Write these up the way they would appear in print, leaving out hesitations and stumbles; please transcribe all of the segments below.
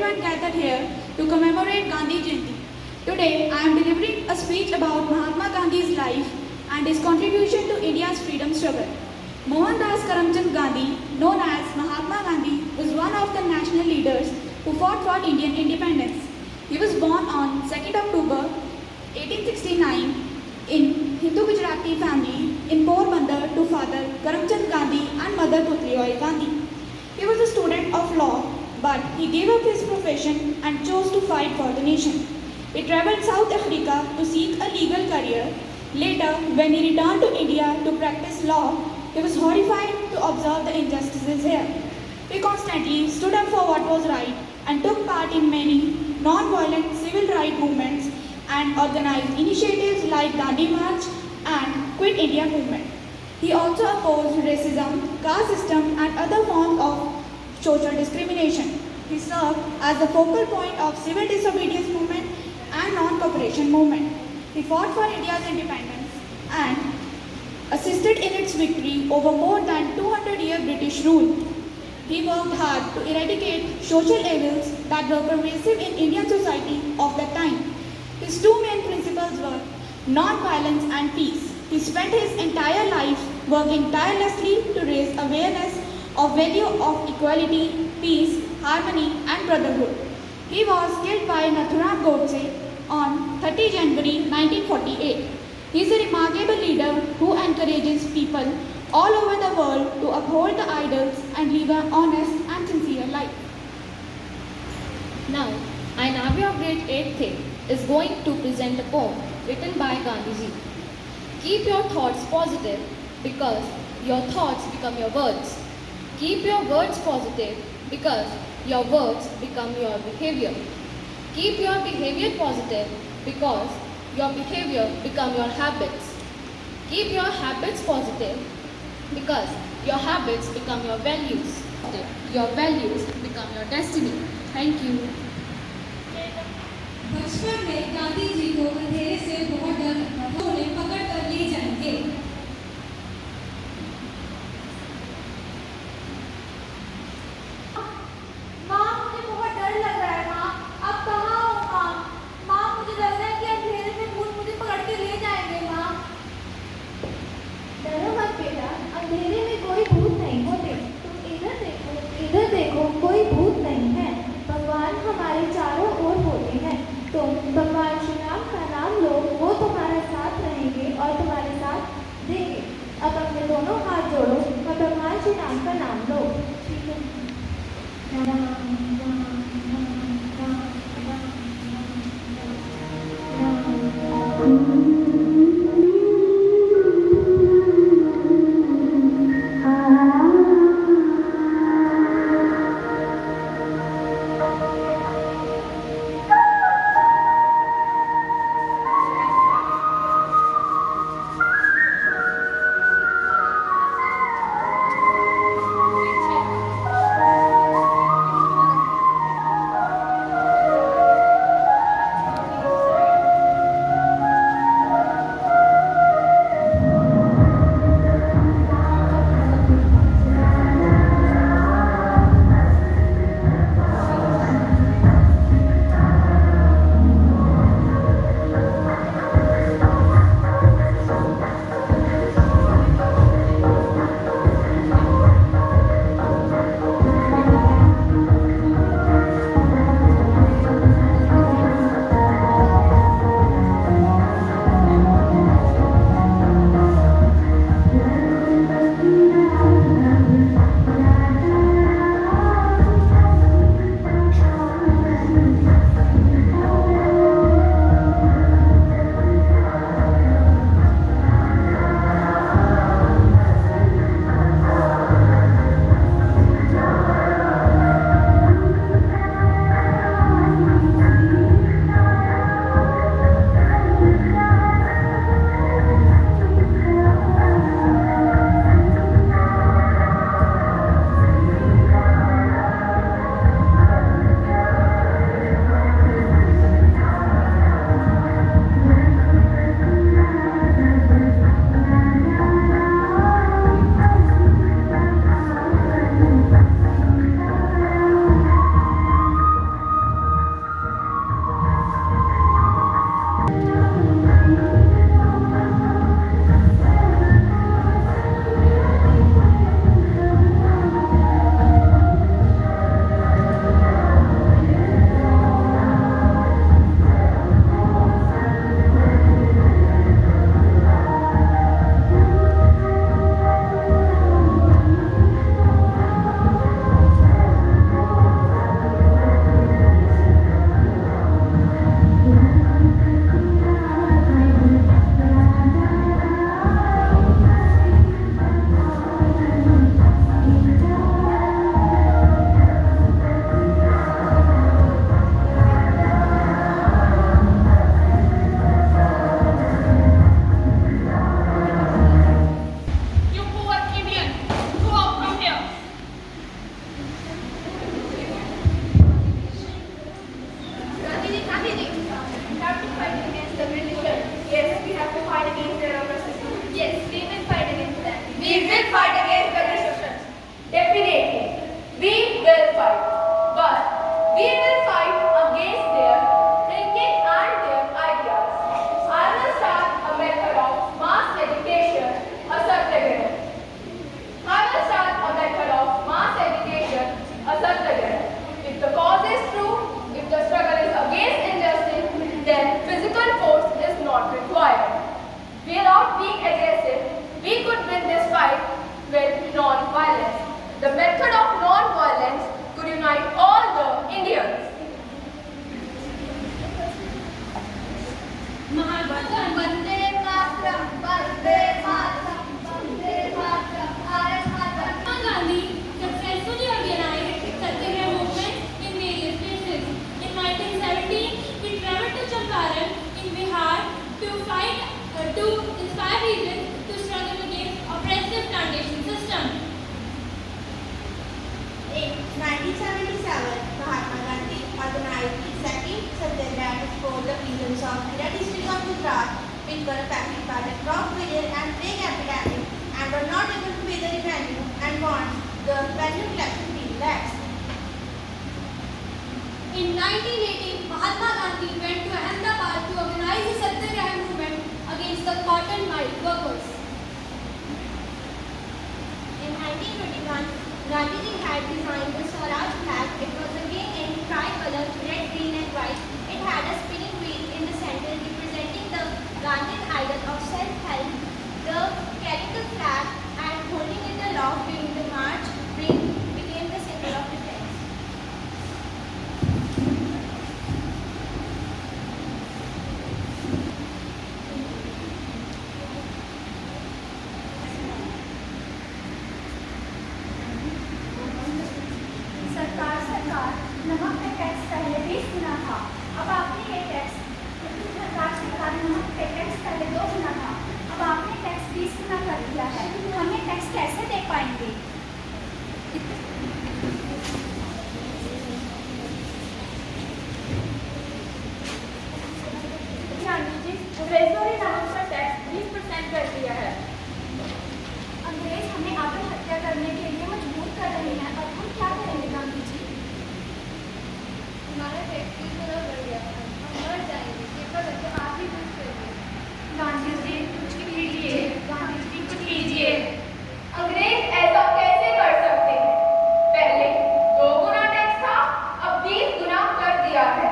everyone gathered here to commemorate Gandhi Jayanti. Today, I am delivering a speech about Mahatma Gandhi's life and his contribution to India's freedom struggle. Mohandas Karamchand Gandhi, known as Mahatma Gandhi, was one of the national leaders who fought for Indian independence. He was born on 2nd October 1869 in Hindu Gujarati family in Porbandar to father Karamchand Gandhi and mother Putribai Gandhi. He was a student of law, but he gave up his profession and chose to fight for the nation. He traveled South Africa to seek a legal career. Later, when he returned to India to practice law, he was horrified to observe the injustices here. He constantly stood up for what was right and took part in many non-violent civil rights movements and organized initiatives like Gandhi March and Quit India movement. He also opposed racism, caste system and other forms of social discrimination. He served as the focal point of civil disobedience movement and non-cooperation movement. He fought for India's independence and assisted in its victory over more than 200-year British rule. He worked hard to eradicate social evils that were pervasive in Indian society of that time. His two main principles were non-violence and peace. He spent his entire life working tirelessly to raise awareness of value of equality, peace, harmony and brotherhood. He was killed by Nathuram Godse on 30 January 1948. He is a remarkable leader who encourages people all over the world to uphold the ideals and live an honest and sincere life. Now, Ainavya of grade 8th is going to present a poem written by Gandhiji. Keep your thoughts positive because your thoughts become your words. Keep your words positive because your words become your behavior. Keep your behavior positive because your behavior become your habits. Keep your habits positive because your habits become your values. Your values become your destiny. Thank you. बचपन में गांधी जी को अंधेरे से बहुत डर लगता था। उन्हें पकड़ कर ले जाएंगे। माँ मुझे बहुत डर लग रहा है माँ अब कहाँ हूँ माँ माँ मुझे लग रहा है कि अंधेरे में भूत मुझे पकड़ के ले जाएंगे माँ डरो मत बेटा अंधेरे में कोई भूत नहीं होते तुम इधर देखो कोई भूत नहीं है भगवान हमारे चारों ओर होते हैं तुम भगवान श्री राम का नाम लो वो तुम्हारे साथ रहेंगे और तुम्हारे साथ देंगे अब अपने दोनों हाथ जोड़ो और भगवान श्री राम का नाम लो ठीक है Ram Ram Ram Ram Ram Ram Without being aggressive, we could win this fight with non-violence. The method of non-violence could unite all the Indians. Vande Mataram, Vande Mataram, Vande Mataram, Bharat माता की। Mahatma Gandhi successfully organized Satyagraha movement in various places. In 1917, he traveled to Champaran in Bihar to inspire regions to struggle against oppressive plantation system. In 1977, Mahatma Gandhi organized his second Satyagraha to support the peasants of Khera district of Gujarat, which were affected by the crop failure and plague epidemic and were not able to pay the revenue and bonds the revenue collection being lapsed. In 1918, Mahatma Gandhi went to Ahmedabad to organize the Satyagraha movement against the cotton mill workers. In 1921, Gandhiji had designed the Swaraj flag. It was again in tricolor, red, green and white. It had a spinning wheel in the center representing the Gandhian idol of self-help. The carrying the flag and holding it aloft during the march became the symbol of defense. सरकार नमक पे tax पहले 20 गुना था। अब आपने ये tax सरकार नमक पे टैक्स पहले 2 गुना था। अब आपने टैक्स 20 गुना कर दिया है। हम ये टैक्स कैसे दे पाएंगे? गांधी जी, अंग्रेजों ने नमक पर टैक्स 20% कर दिया है। अंग्रेज हमें आत्महत्या करने के लिए मजबूर कर रहे हैं। अब हम क्या करेंगे गांधी जी? हमारा टैक्स 20 गुना बढ़ गया है, हम मर जाएंगे। कृपा करके आप ही कुछ करिए। गांधी जी कुछ कीजिए। गांधी जी कुछ कीजिए। अंग्रेज ऐसा कैसे कर सकते हैं? पहले 2 गुना टैक्स था, अब 20 गुना कर दिया है।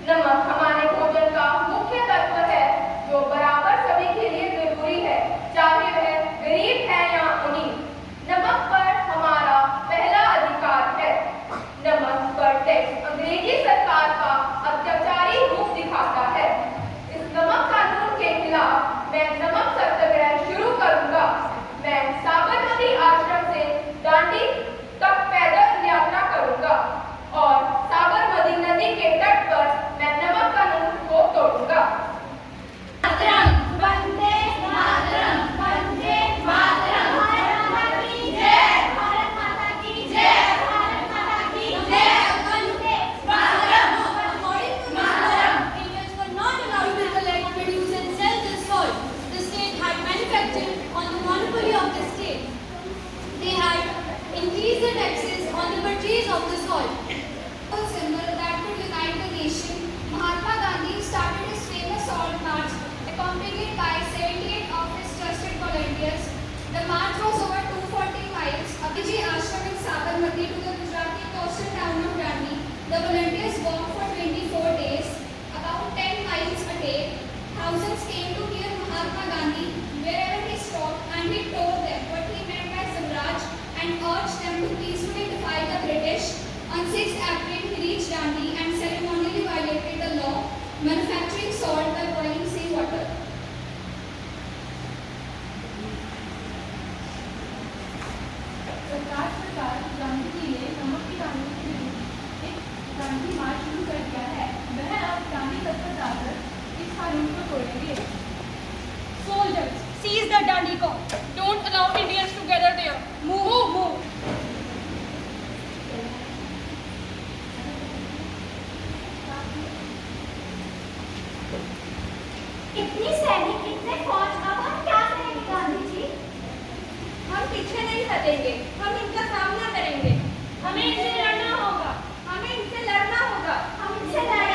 नमक हमारे भोजन का मुख्य तत्व है जो बराबर सभी के लिए जरूरी है, चाहे वह गरीब है या अमीर। नमक पर हमारा पहला अधिकार है। नमक पर टैक्स अंग्रेजी सरकार का अत्याचारी रूप दिखाता है। इस नमक कानून के खिलाफ मैं नमक सत्याग्रह शुरू करूंगा। मैं साबरमती आश्रम से दांडी तक पैदल यात्रा करूंगा और साबरमती नदी के तट पर मैं नमक कानून को तोड़ूंगा। वंदे मातरम, वंदे मातरम, भारत माता की जय, भारत माता की जय, भारत माता की जय, Vande Mataram, Mahatma, Indians were not allowed to collect, produce and sell this salt. The state had manufactured on the monopoly of the state. They had increased the taxes on the purchase of the salt. A symbol that could unite the nation, Mahatma Gandhi started his famous salt march, accompanied by 78 of his trusted volunteers. The march was over 240 miles, Abhiji Ashram in Sabarmati to the Gujarati coastal town of Dandi. The volunteers walked for 24 days, about 10 miles a day. Thousands came to hear Mahatma Gandhi wherever he stopped, and he told them what he meant by Swaraj and urged them to peacefully defy the British. On 6 April, he reached Dandi and ceremonially violated the law, manufacturing salt by boiling seawater. सरकार गांधी जी ने नमक के कानून के विरुद्ध एक गांधी मार्च शुरू कर दिया है। वह अब गांधी तक पर जाकर इस कानून को तोड़ेंगे। Soldiers, seize the Dandi Corps. Don't allow Indians to gather there. Move, move. इतनी सैनिक, इतने फौज, अब हम क्या करेंगे गांधी जी? हम पीछे नहीं हटेंगे, हम इनका सामना करेंगे। हमें इनसे लड़ना होगा, हमें इनसे लड़ना होगा। हम इनसे लड़ेंगे।